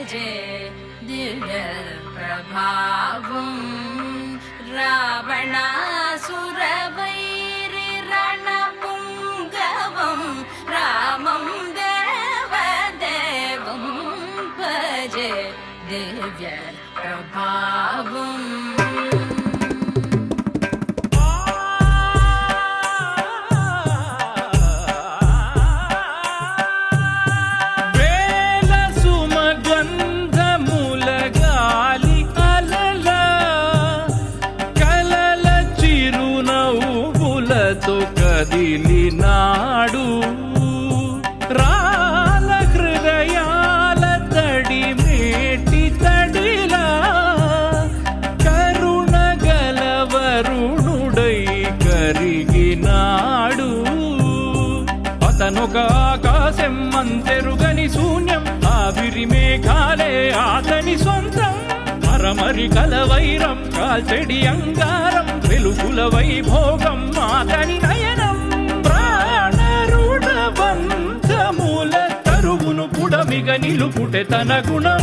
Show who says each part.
Speaker 1: భజే దివ్య ప్రభావం రావణాసుర వైరి రణపుంగవం రామం దేవదేవం భజే దివ్య ప్రభావం
Speaker 2: కదిలినాడు రాల హృదయాల తడి మేటి తడిలా కరుణ గలవరుణుడై కరిగినాడు అతనొక ఆకాశం అంతెరుగని శూన్యం ఆవిరి మేఘాలే అతని సొంతం మరమరి కలవైరం కాల్చెడి అంగారం వెలుగుల వైభోగం అతని నయనం ప్రాణరుణ బంధముల తరువును పుడమిగ నిలుపుటె తన గుణం